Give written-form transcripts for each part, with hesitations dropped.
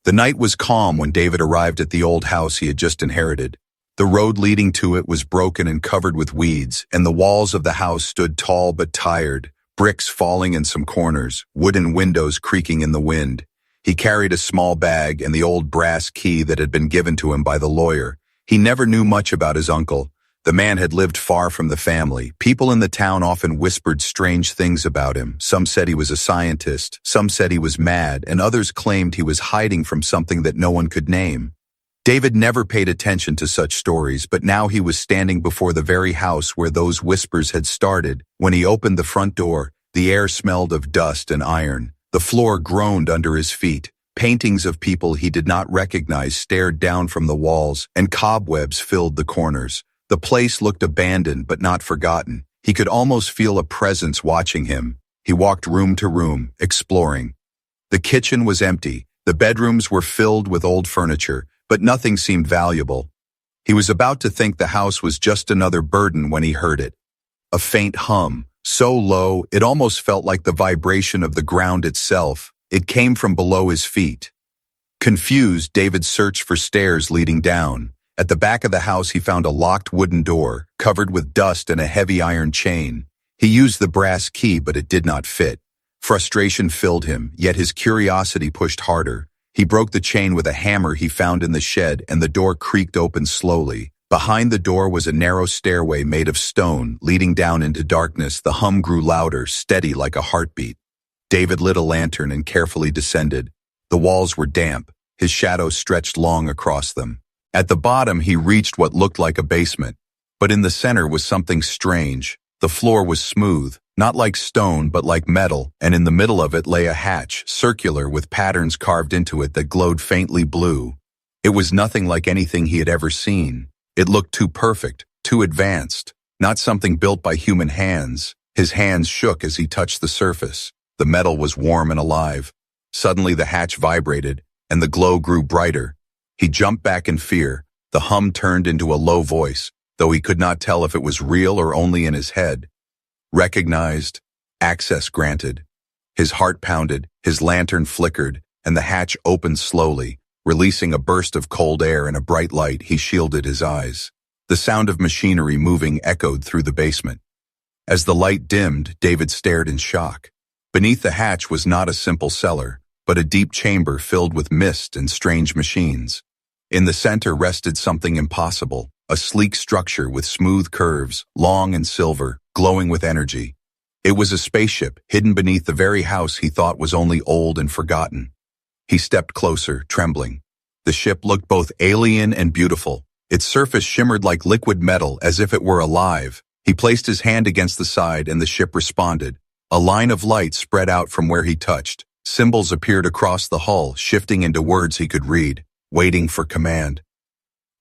The night was calm when David arrived at the old house he had just inherited. The road leading to it was broken and covered with weeds, and the walls of the house stood tall but tired, bricks falling in some corners, wooden windows creaking in the wind. He carried a small bag and the old brass key that had been given to him by the lawyer. He never knew much about his uncle. The man had lived far from the family. People in the town often whispered strange things about him. Some said he was a scientist, some said he was mad, and others claimed he was hiding from something that no one could name. David never paid attention to such stories, but now he was standing before the very house where those whispers had started. When he opened the front door, the air smelled of dust and iron. The floor groaned under his feet. Paintings of people he did not recognize stared down from the walls, and cobwebs filled the corners. The place looked abandoned but not forgotten. He could almost feel a presence watching him. He walked room to room, exploring. The kitchen was empty. The bedrooms were filled with old furniture, but nothing seemed valuable. He was about to think the house was just another burden when he heard it. A faint hum, so low it almost felt like the vibration of the ground itself. It came from below his feet. Confused, David searched for stairs leading down. At the back of the house he found a locked wooden door, covered with dust and a heavy iron chain. He used the brass key, but it did not fit. Frustration filled him, yet his curiosity pushed harder. He broke the chain with a hammer he found in the shed, and the door creaked open slowly. Behind the door was a narrow stairway made of stone, leading down into darkness. The hum grew louder, steady like a heartbeat. David lit a lantern and carefully descended. The walls were damp. His shadow stretched long across them. At the bottom he reached what looked like a basement. But in the center was something strange. The floor was smooth, not like stone but like metal, and in the middle of it lay a hatch, circular with patterns carved into it that glowed faintly blue. It was nothing like anything he had ever seen. It looked too perfect, too advanced, not something built by human hands. His hands shook as he touched the surface. The metal was warm and alive. Suddenly the hatch vibrated, and the glow grew brighter. He jumped back in fear. The hum turned into a low voice, though he could not tell if it was real or only in his head. Recognized, access granted. His heart pounded, his lantern flickered, and the hatch opened slowly. Releasing a burst of cold air and a bright light, he shielded his eyes. The sound of machinery moving echoed through the basement. As the light dimmed, David stared in shock. Beneath the hatch was not a simple cellar, but a deep chamber filled with mist and strange machines. In the center rested something impossible, a sleek structure with smooth curves, long and silver, glowing with energy. It was a spaceship hidden beneath the very house he thought was only old and forgotten. He stepped closer, trembling. The ship looked both alien and beautiful. Its surface shimmered like liquid metal, as if it were alive. He placed his hand against the side and the ship responded. A line of light spread out from where he touched. Symbols appeared across the hull, shifting into words he could read, waiting for command.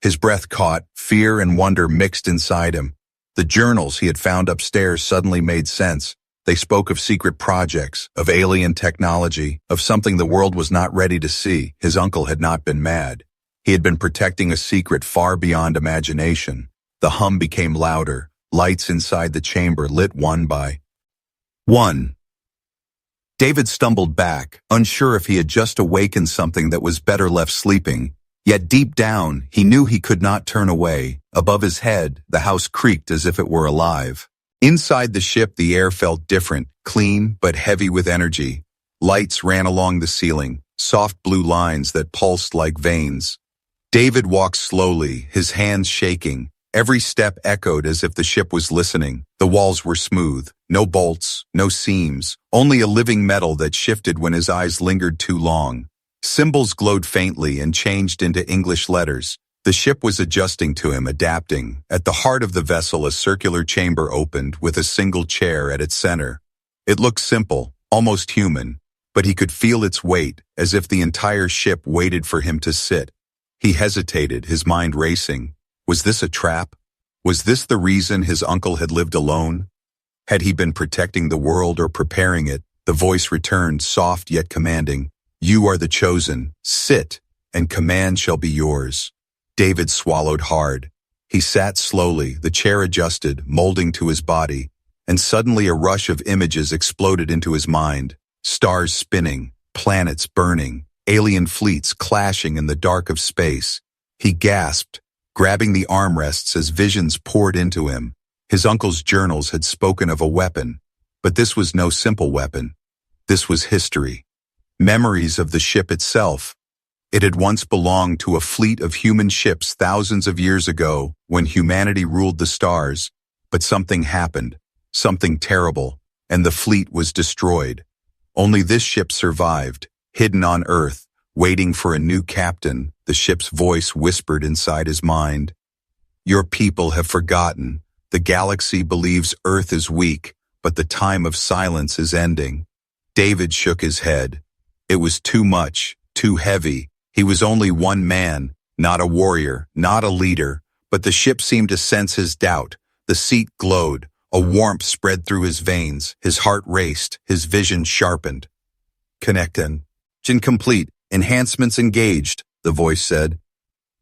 His breath caught, fear and wonder mixed inside him. The journals he had found upstairs suddenly made sense. They spoke of secret projects, of alien technology, of something the world was not ready to see. His uncle had not been mad. He had been protecting a secret far beyond imagination. The hum became louder. Lights inside the chamber lit one by one. David stumbled back, unsure if he had just awakened something that was better left sleeping. Yet deep down, he knew he could not turn away. Above his head, the house creaked as if it were alive. Inside the ship, the air felt different, clean but heavy with energy. Lights ran along the ceiling, soft blue lines that pulsed like veins. David walked slowly, his hands shaking. Every step echoed as if the ship was listening. The walls were smooth, no bolts, no seams, only a living metal that shifted when his eyes lingered too long. Symbols glowed faintly and changed into English letters. The ship was adjusting to him, adapting. At the heart of the vessel, a circular chamber opened with a single chair at its center. It looked simple, almost human, but he could feel its weight, as if the entire ship waited for him to sit. He hesitated, his mind racing. Was this a trap? Was this the reason his uncle had lived alone? Had he been protecting the world or preparing it? The voice returned, soft yet commanding. You are the chosen. Sit, and command shall be yours. David swallowed hard. He sat slowly, the chair adjusted, molding to his body, and suddenly a rush of images exploded into his mind. Stars spinning, planets burning, alien fleets clashing in the dark of space. He gasped, grabbing the armrests as visions poured into him. His uncle's journals had spoken of a weapon, but this was no simple weapon. This was history. Memories of the ship itself. It had once belonged to a fleet of human ships thousands of years ago when humanity ruled the stars, but something happened, something terrible, and the fleet was destroyed. Only this ship survived, hidden on Earth, waiting for a new captain. The ship's voice whispered inside his mind. Your people have forgotten. The galaxy believes Earth is weak, but the time of silence is ending. David shook his head. It was too much, too heavy. He was only one man, not a warrior, not a leader, but the ship seemed to sense his doubt. The seat glowed. A warmth spread through his veins. His heart raced. His vision sharpened. Connecting. Complete. Enhancements engaged, the voice said.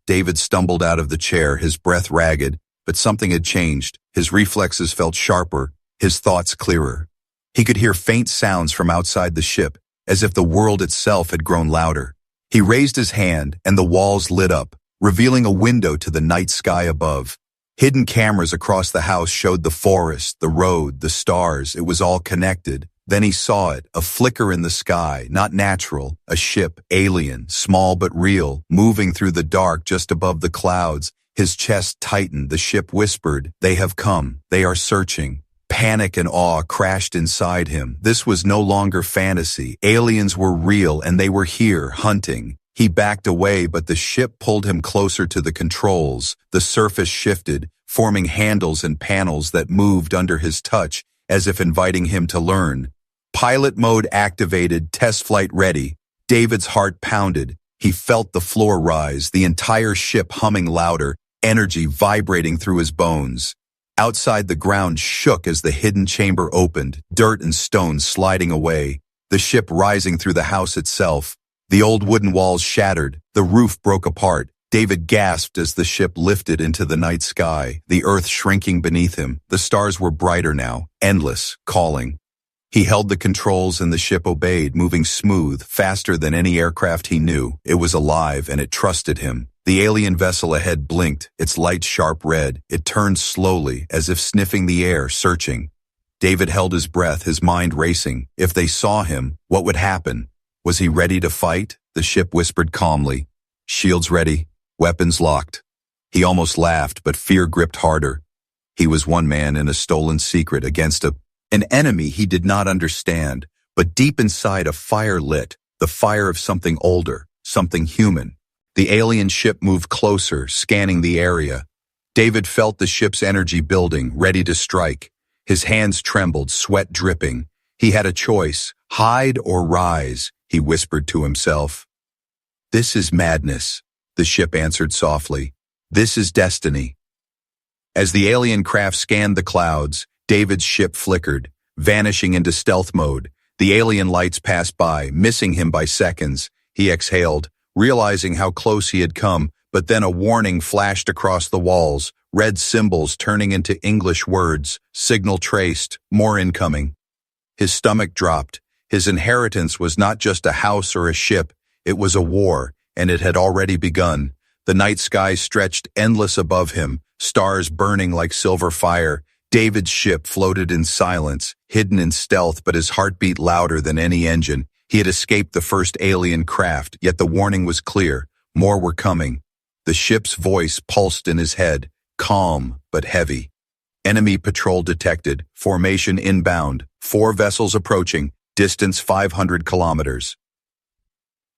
David stumbled out of the chair, his breath ragged, but something had changed. His reflexes felt sharper, his thoughts clearer. He could hear faint sounds from outside the ship, as if the world itself had grown louder. He raised his hand, and the walls lit up, revealing a window to the night sky above. Hidden cameras across the house showed the forest, the road, the stars. It was all connected. Then he saw it, a flicker in the sky, not natural, a ship, alien, small but real, moving through the dark just above the clouds. His chest tightened. The ship whispered, "They have come. They are searching." Panic and awe crashed inside him. This was no longer fantasy. Aliens were real, and they were here, hunting. He backed away, but the ship pulled him closer to the controls. The surface shifted, forming handles and panels that moved under his touch, as if inviting him to learn. Pilot mode activated, test flight ready. David's heart pounded. He felt the floor rise, the entire ship humming louder, energy vibrating through his bones. Outside, the ground shook as the hidden chamber opened, dirt and stones sliding away, the ship rising through the house itself. The old wooden walls shattered, the roof broke apart. David gasped as the ship lifted into the night sky, the earth shrinking beneath him. The stars were brighter now, endless, calling. He held the controls and the ship obeyed, moving smooth, faster than any aircraft he knew. It was alive and it trusted him. The alien vessel ahead blinked, its light sharp red. It turned slowly, as if sniffing the air, searching. David held his breath, his mind racing. If they saw him, what would happen? Was he ready to fight? The ship whispered calmly. Shields ready, weapons locked. He almost laughed, but fear gripped harder. He was one man in a stolen secret against an enemy he did not understand, but deep inside a fire lit, the fire of something older, something human. The alien ship moved closer, scanning the area. David felt the ship's energy building, ready to strike. His hands trembled, sweat dripping. He had a choice, hide or rise, he whispered to himself. This is madness, the ship answered softly. This is destiny. As the alien craft scanned the clouds, David's ship flickered, vanishing into stealth mode. The alien lights passed by, missing him by seconds. He exhaled, realizing how close he had come, but then a warning flashed across the walls, red symbols turning into English words, signal traced, more incoming. His stomach dropped. His inheritance was not just a house or a ship, it was a war, and it had already begun. The night sky stretched endless above him, stars burning like silver fire. David's ship floated in silence, hidden in stealth, but his heart beat louder than any engine. He had escaped the first alien craft, yet the warning was clear. More were coming. The ship's voice pulsed in his head, calm but heavy. Enemy patrol detected, formation inbound, 4 vessels approaching, distance 500 kilometers.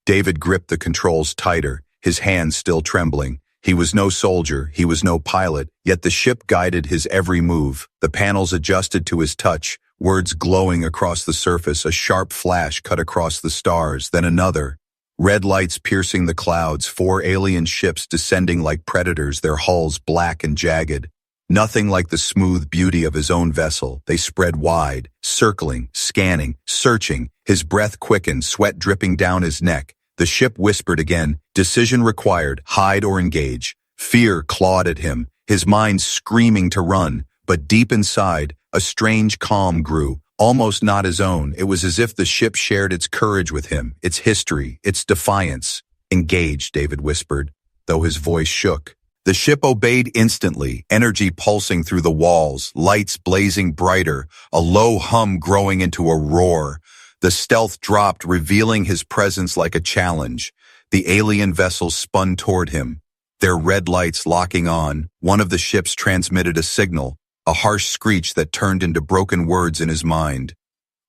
David gripped the controls tighter, his hands still trembling. He was no soldier, he was no pilot, yet the ship guided his every move. The panels adjusted to his touch, words glowing across the surface. A sharp flash cut across the stars, then another. Red lights piercing the clouds, 4 alien ships descending like predators, their hulls black and jagged. Nothing like the smooth beauty of his own vessel. They spread wide, circling, scanning, searching. His breath quickened, sweat dripping down his neck. The ship whispered again, decision required, hide or engage. Fear clawed at him, his mind screaming to run, but deep inside, a strange calm grew, Almost not his own. It was as if the ship shared its courage with him, its history, its defiance. "Engage," David whispered, though his voice shook. The ship obeyed instantly, energy pulsing through the walls, lights blazing brighter, a low hum growing into a roar. The stealth dropped, revealing his presence like a challenge. The alien vessels spun toward him, their red lights locking on. One of the ships transmitted a signal, a harsh screech that turned into broken words in his mind.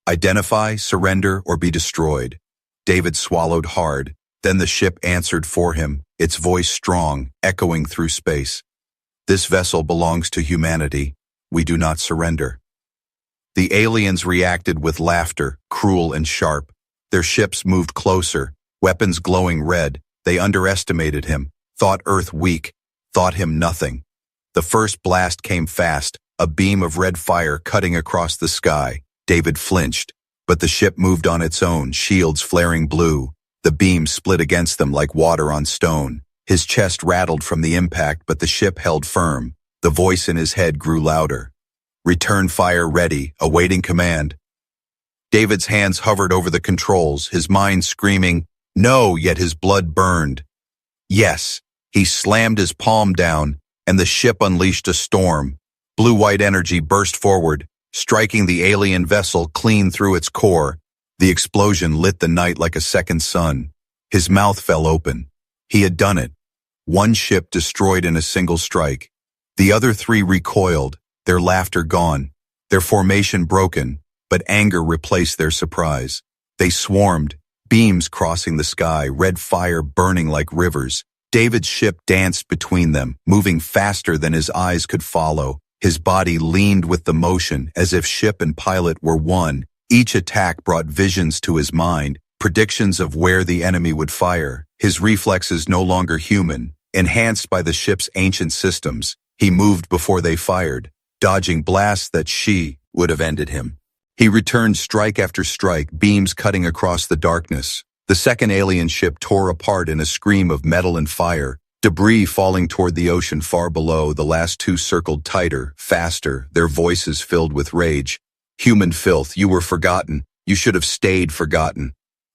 "Identify, surrender, or be destroyed." David swallowed hard. Then the ship answered for him, its voice strong, echoing through space. "This vessel belongs to humanity. We do not surrender." The aliens reacted with laughter, cruel and sharp. Their ships moved closer, weapons glowing red. They underestimated him, thought Earth weak, thought him nothing. The first blast came fast, a beam of red fire cutting across the sky. David flinched, but the ship moved on its own, shields flaring blue. The beam split against them like water on stone. His chest rattled from the impact, but the ship held firm. The voice in his head grew louder. "Return fire ready, awaiting command." David's hands hovered over the controls, his mind screaming, "No," yet his blood burned. "Yes." He slammed his palm down, and the ship unleashed a storm. Blue-white energy burst forward, striking the alien vessel clean through its core. The explosion lit the night like a second sun. His mouth fell open. He had done it. One ship destroyed in a single strike. The other three recoiled, their laughter gone, their formation broken, but anger replaced their surprise. They swarmed, beams crossing the sky, red fire burning like rivers. David's ship danced between them, moving faster than his eyes could follow. His body leaned with the motion, as if ship and pilot were one. Each attack brought visions to his mind, predictions of where the enemy would fire. His reflexes no longer human, enhanced by the ship's ancient systems. He moved before they fired, dodging blasts that would have ended him. He returned strike after strike, beams cutting across the darkness. The second alien ship tore apart in a scream of metal and fire, debris falling toward the ocean far below. The last two circled tighter, faster, their voices filled with rage. "Human filth, you were forgotten. You should have stayed forgotten."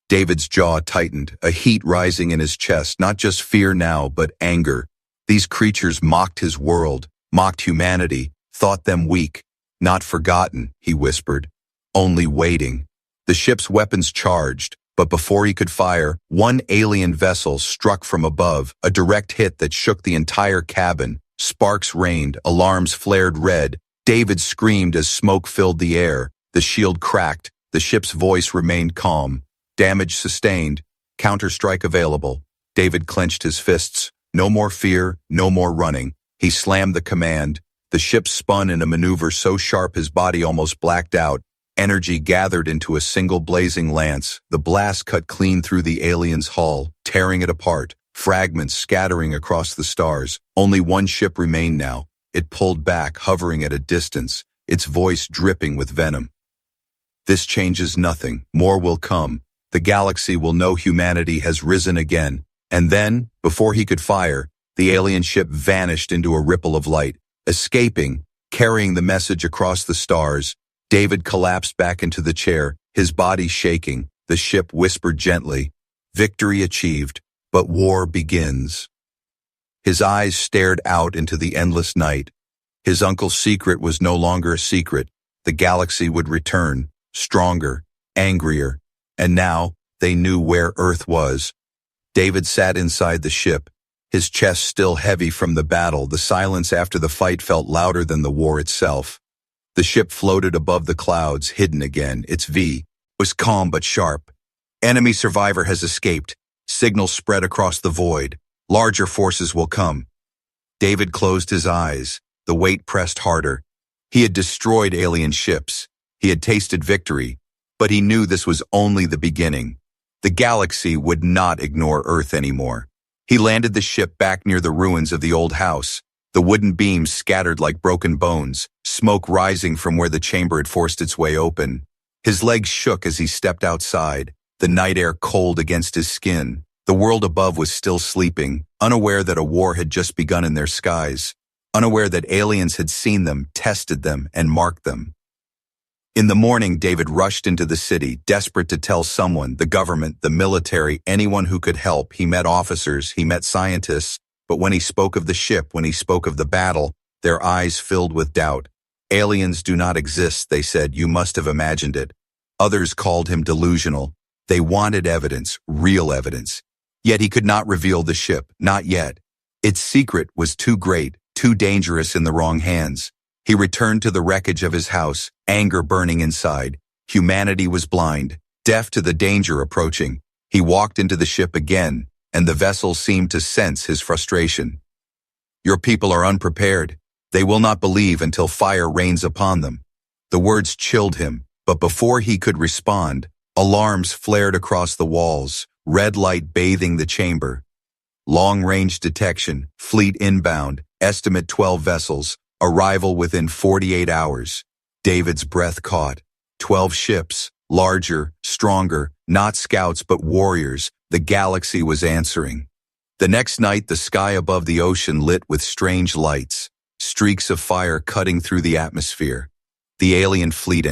David's jaw tightened, a heat rising in his chest, not just fear now, but anger. These creatures mocked his world, mocked humanity, thought them weak. "Not forgotten," he whispered, "only waiting." The ship's weapons charged, but before he could fire, one alien vessel struck from above, a direct hit that shook the entire cabin. Sparks rained, alarms flared red. David screamed as smoke filled the air. The shield cracked. The ship's voice remained calm. "Damage sustained. Counter-strike available." David clenched his fists. No more fear, no more running. He slammed the command. The ship spun in a maneuver so sharp his body almost blacked out. Energy gathered into a single blazing lance. The blast cut clean through the alien's hull, tearing it apart, fragments scattering across the stars. Only one ship remained now. It pulled back, hovering at a distance, its voice dripping with venom. "This changes nothing. More will come. The galaxy will know humanity has risen again." And then, before he could fire, the alien ship vanished into a ripple of light, escaping, carrying the message across the stars. David collapsed back into the chair, his body shaking. The ship whispered gently, "Victory achieved, but war begins." His eyes stared out into the endless night. His uncle's secret was no longer a secret. The galaxy would return, stronger, angrier, and now they knew where Earth was. David sat inside the ship, his chest still heavy from the battle. The silence after the fight felt louder than the war itself. The ship floated above the clouds, hidden again. Its V was calm but sharp. "Enemy survivor has escaped." Signals spread across the void. "Larger forces will come." David closed his eyes. The weight pressed harder. He had destroyed alien ships. He had tasted victory, but he knew this was only the beginning. The galaxy would not ignore Earth anymore. He landed the ship back near the ruins of the old house. The wooden beams scattered like broken bones, smoke rising from where the chamber had forced its way open. His legs shook as he stepped outside, the night air cold against his skin. The world above was still sleeping, unaware that a war had just begun in their skies, unaware that aliens had seen them, tested them, and marked them. In the morning, David rushed into the city, desperate to tell someone, the government, the military, anyone who could help. He met officers, he met scientists, but when he spoke of the ship, when he spoke of the battle, their eyes filled with doubt. Aliens do not exist, they said. You must have imagined it. Others called him delusional. They wanted evidence, real evidence. Yet he could not reveal the ship, not yet. Its secret was too great, too dangerous in the wrong hands. He returned to the wreckage of his house, anger burning inside. Humanity was blind, deaf to the danger approaching. He walked into the ship again, and the vessel seemed to sense his frustration. Your people are unprepared. They will not believe until fire rains upon them. The words chilled him, but before he could respond, alarms flared across the walls, red light bathing the chamber. Long-range detection, fleet inbound, estimate 12 vessels, arrival within 48 hours. David's breath caught. 12 ships, larger, stronger, not scouts but warriors. The galaxy was answering. The next night, the sky above the ocean lit with strange lights, streaks of fire cutting through the atmosphere. The alien fleet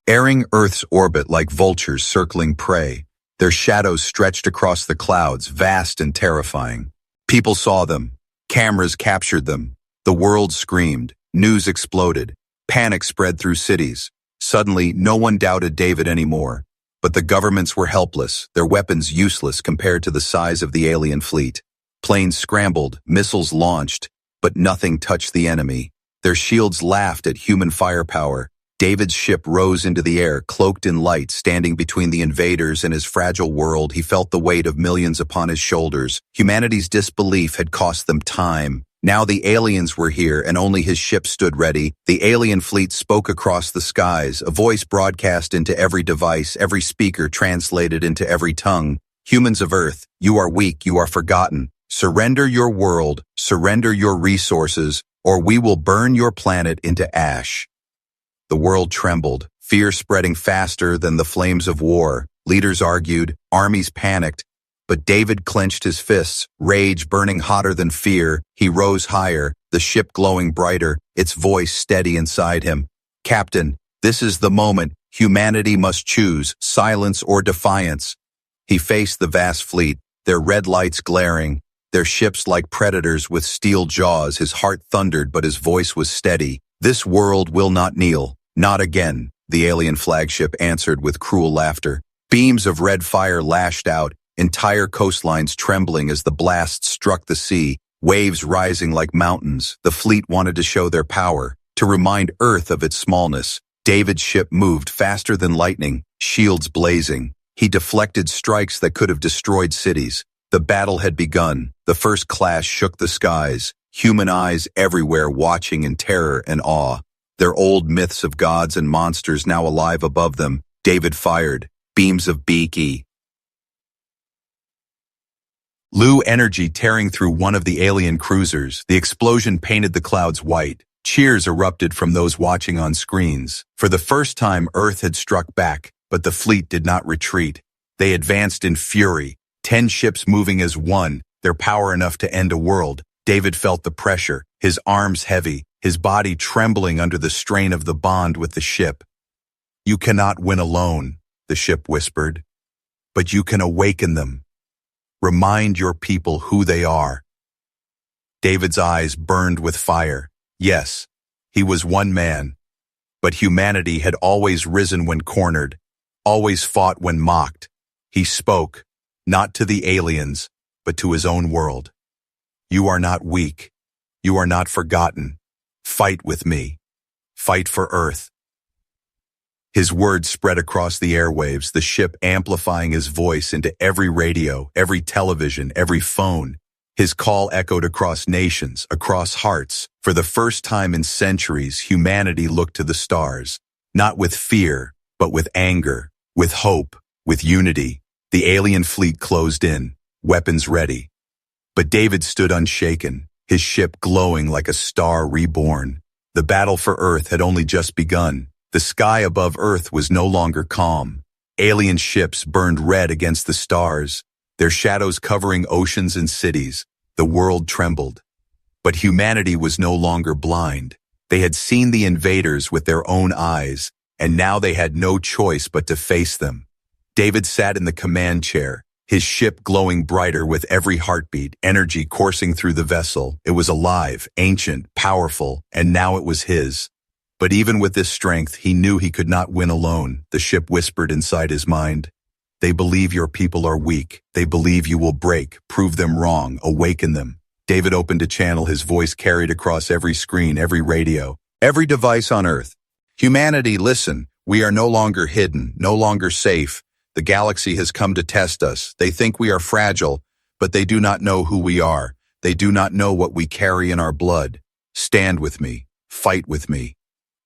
airing Earth's orbit like vultures circling prey. Their shadows stretched across the clouds, vast and terrifying. People saw them. Cameras captured them. The world screamed. News exploded. Panic spread through cities. Suddenly, no one doubted David anymore. But the governments were helpless, their weapons useless compared to the size of the alien fleet. Planes scrambled, missiles launched, but nothing touched the enemy. Their shields laughed at human firepower. David's ship rose into the air, cloaked in light, standing between the invaders and his fragile world. He felt the weight of millions upon his shoulders. Humanity's disbelief had cost them time. Now the aliens were here, and only his ship stood ready. The alien fleet spoke across the skies, a voice broadcast into every device, every speaker translated into every tongue. Humans of Earth, you are weak, you are forgotten. Surrender your world, surrender your resources, or we will burn your planet into ash. The world trembled, fear spreading faster than the flames of war. Leaders argued, armies panicked, but David clenched his fists, rage burning hotter than fear. He rose higher, the ship glowing brighter, its voice steady inside him. Captain, this is the moment. Humanity must choose, silence or defiance. He faced the vast fleet, their red lights glaring, their ships like predators with steel jaws. His heart thundered, but his voice was steady. This world will not kneel. Not again, the alien flagship answered with cruel laughter. Beams of red fire lashed out, entire coastlines trembling as the blasts struck the sea, waves rising like mountains. The fleet wanted to show their power, to remind Earth of its smallness. David's ship moved faster than lightning, shields blazing. He deflected strikes that could have destroyed cities. The battle had begun. The first clash shook the skies. Human eyes everywhere watching in terror and awe. Their old myths of gods and monsters now alive above them. David fired. Beams of beaky Lu energy tearing through one of the alien cruisers. The explosion painted the clouds white. Cheers erupted from those watching on screens. For the first time, Earth had struck back, but the fleet did not retreat. They advanced in fury. 10 ships moving as one, their power enough to end a world. David felt the pressure, his arms heavy, his body trembling under the strain of the bond with the ship. You cannot win alone, the ship whispered, but you can awaken them. Remind your people who they are. David's eyes burned with fire. Yes, he was one man, but humanity had always risen when cornered, always fought when mocked. He spoke, not to the aliens, but to his own world. You are not weak. You are not forgotten. Fight with me. Fight for Earth. His words spread across the airwaves, the ship amplifying his voice into every radio, every television, every phone. His call echoed across nations, across hearts. For the first time in centuries, humanity looked to the stars, not with fear, but with anger, with hope, with unity. The alien fleet closed in, weapons ready. But David stood unshaken, his ship glowing like a star reborn. The battle for Earth had only just begun. The sky above Earth was no longer calm. Alien ships burned red against the stars, their shadows covering oceans and cities. The world trembled. But humanity was no longer blind. They had seen the invaders with their own eyes. and now they had no choice but to face them. David sat in the command chair, his ship glowing brighter with every heartbeat, energy coursing through the vessel. It was alive, ancient, powerful, and now it was his. But even with this strength, he knew he could not win alone. The ship whispered inside his mind. They believe your people are weak. They believe you will break. Prove them wrong. Awaken them. David opened a channel, his voice carried across every screen, every radio, every device on Earth. Humanity, listen. We are no longer hidden, no longer safe. The galaxy has come to test us. They think we are fragile, but they do not know who we are. They do not know what we carry in our blood. Stand with me. Fight with me.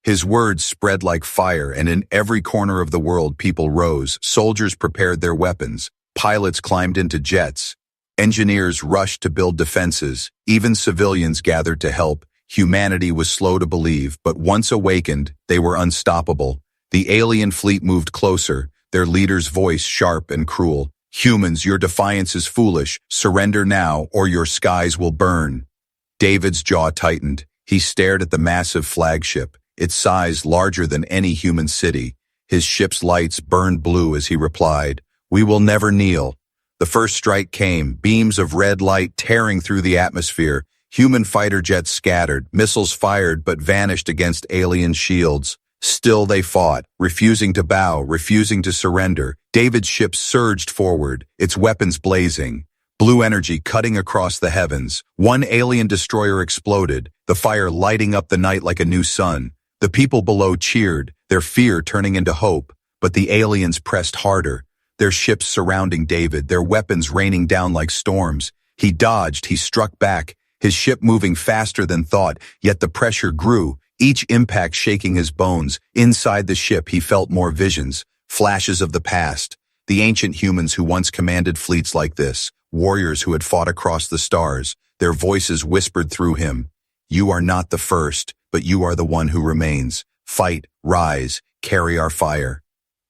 His words spread like fire, and in every corner of the world people rose. Soldiers prepared their weapons. Pilots climbed into jets. Engineers rushed to build defenses. Even civilians gathered to help. Humanity was slow to believe, but once awakened, they were unstoppable. The alien fleet moved closer, their leader's voice sharp and cruel. Humans, your defiance is foolish. Surrender now, or your skies will burn. David's jaw tightened. He stared at the massive flagship, its size larger than any human city. His ship's lights burned blue as he replied, "We will never kneel." The first strike came, beams of red light tearing through the atmosphere. Human fighter jets scattered, missiles fired but vanished against alien shields. Still they fought, refusing to bow, refusing to surrender. David's ship surged forward, its weapons blazing. Blue energy cutting across the heavens. One alien destroyer exploded, the fire lighting up the night like a new sun. The people below cheered, their fear turning into hope. But the aliens pressed harder, their ships surrounding David, their weapons raining down like storms. He dodged, he struck back, his ship moving faster than thought, yet the pressure grew, each impact shaking his bones. Inside the ship he felt more visions, flashes of the past, the ancient humans who once commanded fleets like this, warriors who had fought across the stars. Their voices whispered through him, "You are not the first, but you are the one who remains. Fight, rise, carry our fire."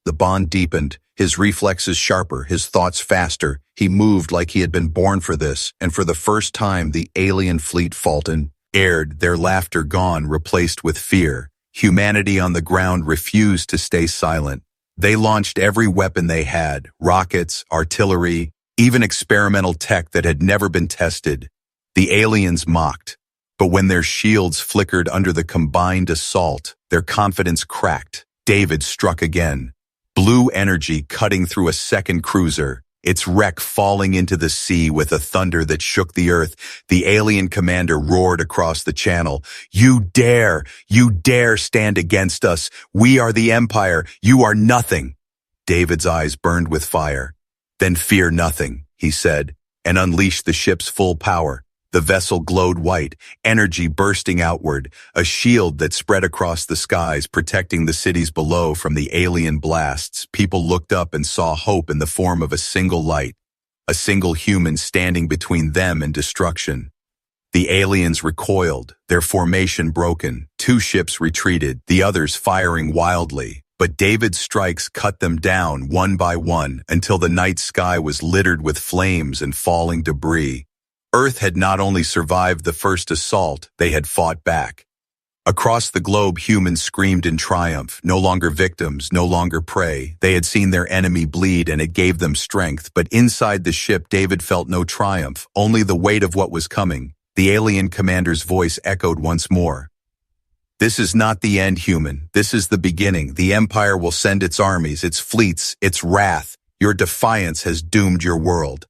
The bond deepened, his reflexes sharper, his thoughts faster. He moved like he had been born for this, and for the first time the alien fleet faltered, aired, their laughter gone, replaced with fear. Humanity on the ground refused to stay silent. They launched every weapon they had, rockets, artillery, even experimental tech that had never been tested. The aliens mocked, but when their shields flickered under the combined assault, their confidence cracked. David struck again. Blue energy cutting through a second cruiser, its wreck falling into the sea with a thunder that shook the earth. The alien commander roared across the channel, you dare stand against us. We are the Empire, you are nothing." David's eyes burned with fire. "Then fear nothing," he said, and unleashed the ship's full power. The vessel glowed white, energy bursting outward, a shield that spread across the skies, protecting the cities below from the alien blasts. People looked up and saw hope in the form of a single light, a single human standing between them and destruction. The aliens recoiled, their formation broken. Two ships retreated, the others firing wildly. But David's strikes cut them down one by one until the night sky was littered with flames and falling debris. Earth had not only survived the first assault, they had fought back. Across the globe, humans screamed in triumph, no longer victims, no longer prey. They had seen their enemy bleed and it gave them strength. But inside the ship, David felt no triumph, only the weight of what was coming. The alien commander's voice echoed once more. "This is not the end, human. This is the beginning. The Empire will send its armies, its fleets, its wrath. Your defiance has doomed your world."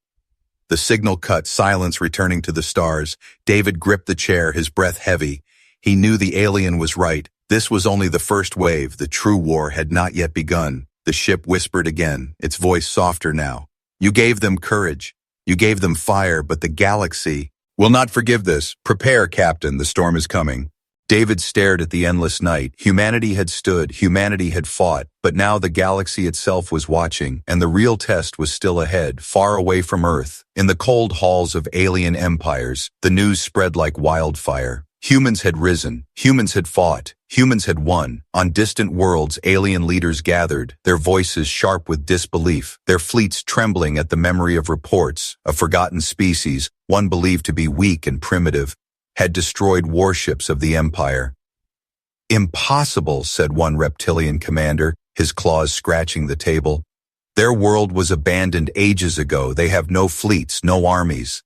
The signal cut, silence returning to the stars. David gripped the chair, his breath heavy. He knew the alien was right. This was only the first wave. The true war had not yet begun. The ship whispered again, its voice softer now. "You gave them courage. You gave them fire, but the galaxy will not forgive this. Prepare, Captain, the storm is coming." David stared at the endless night. Humanity had stood, humanity had fought, but now the galaxy itself was watching, and the real test was still ahead, far away from Earth. In the cold halls of alien empires, the news spread like wildfire. Humans had risen, humans had fought, humans had won. On distant worlds, alien leaders gathered, their voices sharp with disbelief, their fleets trembling at the memory of reports. A forgotten species, one believed to be weak and primitive, had destroyed warships of the Empire. Impossible, said one reptilian commander, his claws scratching the table. Their world was abandoned ages ago. They have no fleets, no armies.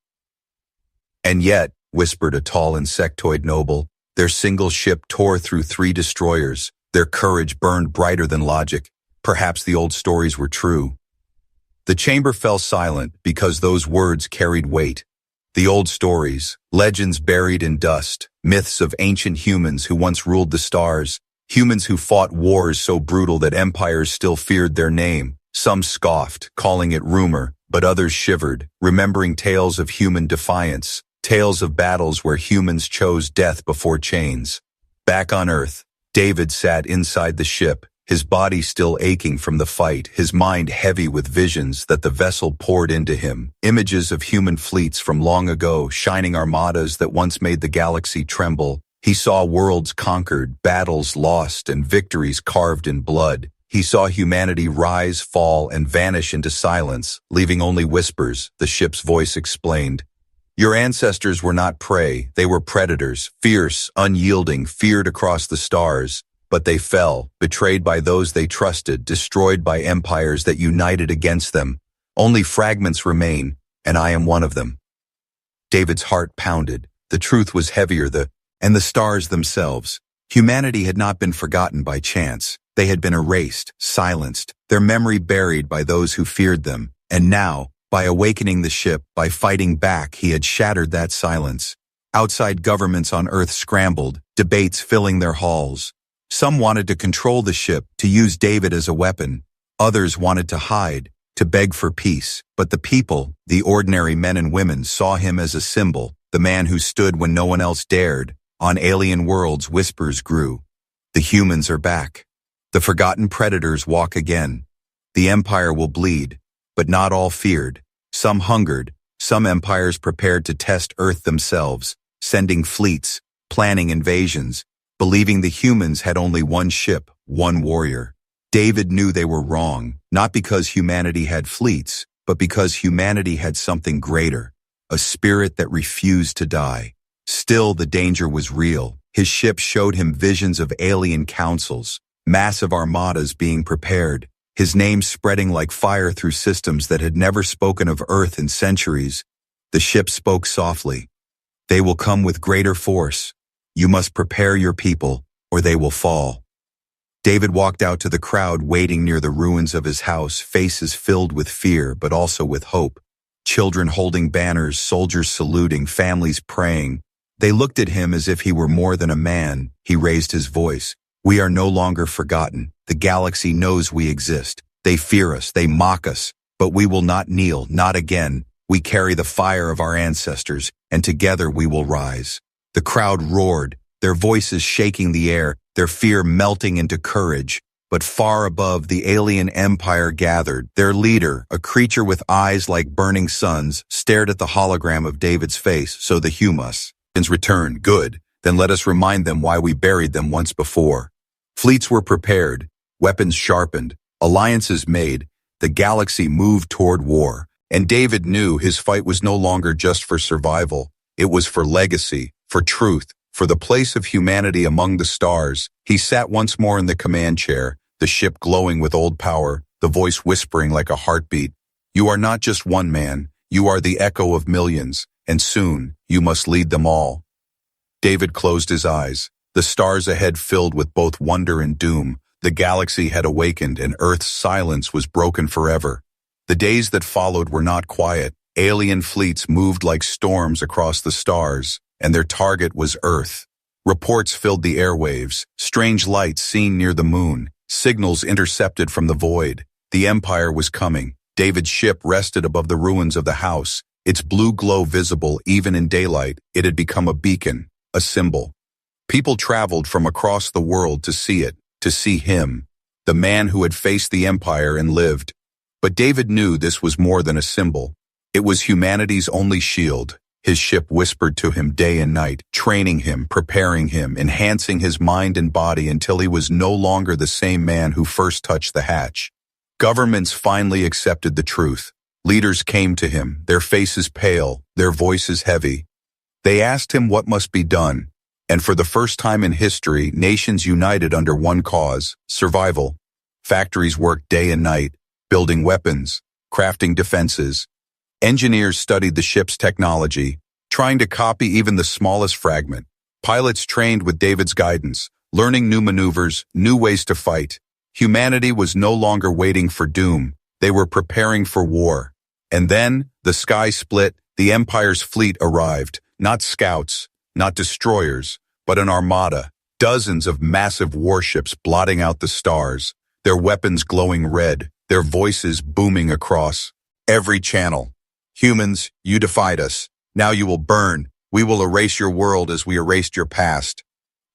And yet, whispered a tall insectoid noble, their single ship tore through 3 destroyers. Their courage burned brighter than logic. Perhaps the old stories were true. The chamber fell silent because those words carried weight. The old stories, legends buried in dust, myths of ancient humans who once ruled the stars, humans who fought wars so brutal that empires still feared their name. Some scoffed, calling it rumor, but others shivered, remembering tales of human defiance, tales of battles where humans chose death before chains. Back on Earth, David sat inside the ship, his body still aching from the fight, his mind heavy with visions that the vessel poured into him, images of human fleets from long ago, shining armadas that once made the galaxy tremble. He saw worlds conquered, battles lost, and victories carved in blood. He saw humanity rise, fall, and vanish into silence, leaving only whispers, the ship's voice explained. Your ancestors were not prey, they were predators, fierce, unyielding, feared across the stars. But they fell, betrayed by those they trusted, destroyed by empires that united against them. Only fragments remain, and I am one of them. David's heart pounded. The truth was heavier, and the stars themselves. Humanity had not been forgotten by chance. They had been erased, silenced, their memory buried by those who feared them. And now, by awakening the ship, by fighting back, he had shattered that silence. Outside governments on Earth scrambled, debates filling their halls. Some wanted to control the ship, to use David as a weapon. Others wanted to hide, to beg for peace. But the people, the ordinary men and women, saw him as a symbol, the man who stood when no one else dared. On alien worlds, whispers grew. The humans are back. The forgotten predators walk again. The empire will bleed, but not all feared. Some hungered, some empires prepared to test Earth themselves, sending fleets, planning invasions, believing the humans had only one ship, one warrior. David knew they were wrong, not because humanity had fleets, but because humanity had something greater, a spirit that refused to die. Still, the danger was real. His ship showed him visions of alien councils, massive armadas being prepared, his name spreading like fire through systems that had never spoken of Earth in centuries. The ship spoke softly. They will come with greater force. You must prepare your people, or they will fall. David walked out to the crowd waiting near the ruins of his house, faces filled with fear, but also with hope. Children holding banners, soldiers saluting, families praying. They looked at him as if he were more than a man. He raised his voice. We are no longer forgotten. The galaxy knows we exist. They fear us, they mock us, but we will not kneel, not again. We carry the fire of our ancestors, and together we will rise. The crowd roared, their voices shaking the air, their fear melting into courage. But far above, the alien empire gathered. Their leader, a creature with eyes like burning suns, stared at the hologram of David's face. So the humans return. Good. Then let us remind them why we buried them once before. Fleets were prepared, weapons sharpened, alliances made. The galaxy moved toward war. And David knew his fight was no longer just for survival. It was for legacy, for truth, for the place of humanity among the stars. He sat once more in the command chair, the ship glowing with old power, the voice whispering like a heartbeat. You are not just one man, you are the echo of millions, and soon you must lead them all. David closed his eyes. The stars ahead filled with both wonder and doom. The galaxy had awakened, and Earth's silence was broken forever. The days that followed were not quiet. Alien fleets moved like storms across the stars, and their target was Earth. Reports filled the airwaves, strange lights seen near the moon, signals intercepted from the void. The Empire was coming. David's ship rested above the ruins of the house, its blue glow visible even in daylight. It had become a beacon, a symbol. People traveled from across the world to see it, to see him, the man who had faced the Empire and lived. But David knew this was more than a symbol. It was humanity's only shield. His ship whispered to him day and night, training him, preparing him, enhancing his mind and body until he was no longer the same man who first touched the hatch. Governments finally accepted the truth. Leaders came to him, their faces pale, their voices heavy. They asked him what must be done. And for the first time in history, nations united under one cause, survival. Factories worked day and night, building weapons, crafting defenses. Engineers studied the ship's technology, trying to copy even the smallest fragment. Pilots trained with David's guidance, learning new maneuvers, new ways to fight. Humanity was no longer waiting for doom. They were preparing for war. And then, the sky split, the Empire's fleet arrived. Not scouts, not destroyers, but an armada. Dozens of massive warships blotting out the stars, their weapons glowing red, their voices booming across every channel. Humans, you defied us. Now you will burn. We will erase your world as we erased your past.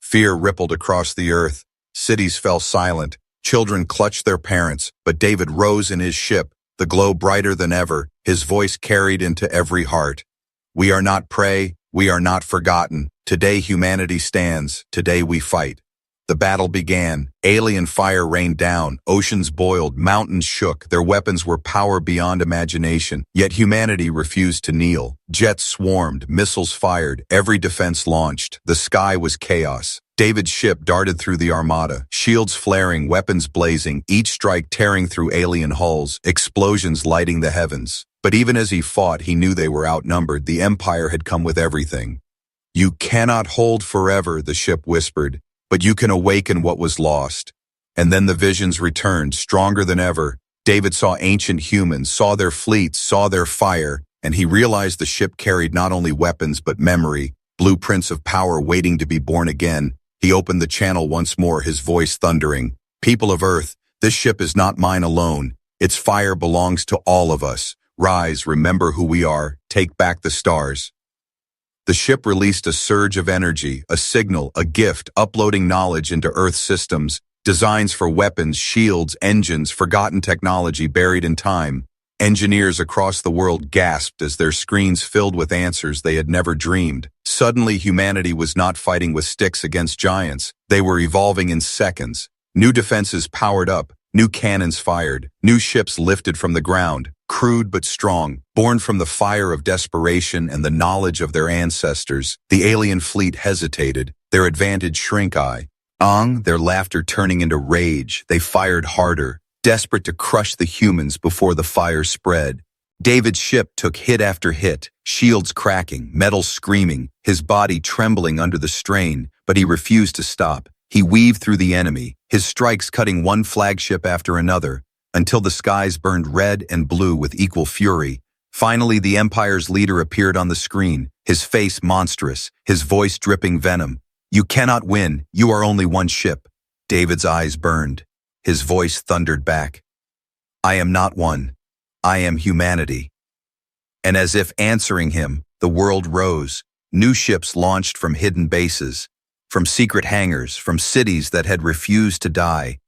Fear rippled across the earth. Cities fell silent. Children clutched their parents, but David rose in his ship, the glow brighter than ever, his voice carried into every heart. We are not prey, we are not forgotten. Today humanity stands, today we fight. The battle began. Alien fire rained down, oceans boiled, mountains shook, their weapons were power beyond imagination. Yet humanity refused to kneel. Jets swarmed, missiles fired, every defense launched. The sky was chaos. David's ship darted through the armada, shields flaring, weapons blazing, each strike tearing through alien hulls, explosions lighting the heavens. But even as he fought, he knew they were outnumbered. The Empire had come with everything. You cannot hold forever, the ship whispered, but you can awaken what was lost. And then the visions returned, stronger than ever. David saw ancient humans, saw their fleets, saw their fire, and he realized the ship carried not only weapons but memory, blueprints of power waiting to be born again. He opened the channel once more, his voice thundering. People of Earth, this ship is not mine alone. Its fire belongs to all of us. Rise, remember who we are, take back the stars. The ship released a surge of energy, a signal, a gift, uploading knowledge into Earth's systems, designs for weapons, shields, engines, forgotten technology buried in time. Engineers across the world gasped as their screens filled with answers they had never dreamed. Suddenly, humanity was not fighting with sticks against giants. They were evolving in seconds. New defenses powered up, new cannons fired, new ships lifted from the ground, crude but strong, born from the fire of desperation and the knowledge of their ancestors. The alien fleet hesitated, their advantage shrink-eye. Their laughter turning into rage, they fired harder, desperate to crush the humans before the fire spread. David's ship took hit after hit, shields cracking, metal screaming, his body trembling under the strain, but he refused to stop. He weaved through the enemy, his strikes cutting one flagship after another, until the skies burned red and blue with equal fury. Finally, the Empire's leader appeared on the screen, his face monstrous, his voice dripping venom. You cannot win, you are only one ship. David's eyes burned. His voice thundered back. I am not one. I am humanity. And as if answering him, the world rose. New ships launched from hidden bases, from secret hangars, from cities that had refused to die.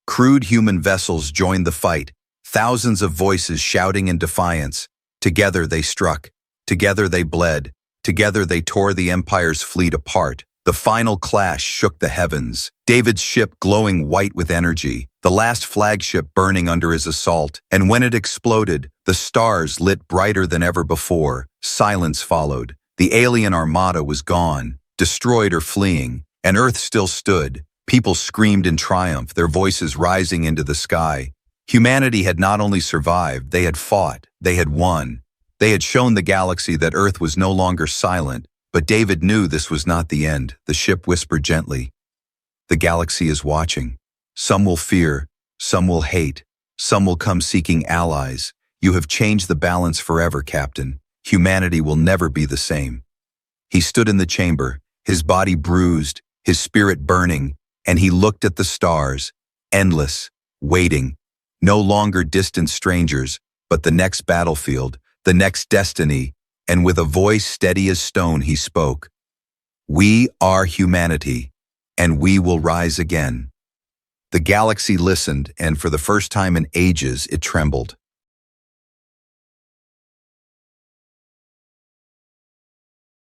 Crude human vessels joined the fight, thousands of voices shouting in defiance. Together they struck. Together they bled. Together they tore the Empire's fleet apart. The final clash shook the heavens. David's ship glowing white with energy, the last flagship burning under his assault. And when it exploded, the stars lit brighter than ever before. Silence followed. The alien armada was gone, destroyed or fleeing, and Earth still stood. People screamed in triumph, their voices rising into the sky. Humanity had not only survived, they had fought, they had won. They had shown the galaxy that Earth was no longer silent. But David knew this was not the end. The ship whispered gently. The galaxy is watching. Some will fear, some will hate, some will come seeking allies. You have changed the balance forever, Captain. Humanity will never be the same. He stood in the chamber, his body bruised, his spirit burning, and he looked at the stars, endless, waiting, no longer distant strangers, but the next battlefield, the next destiny. And with a voice steady as stone he spoke, We are humanity, and we will rise again. The galaxy listened, and for the first time in ages it trembled.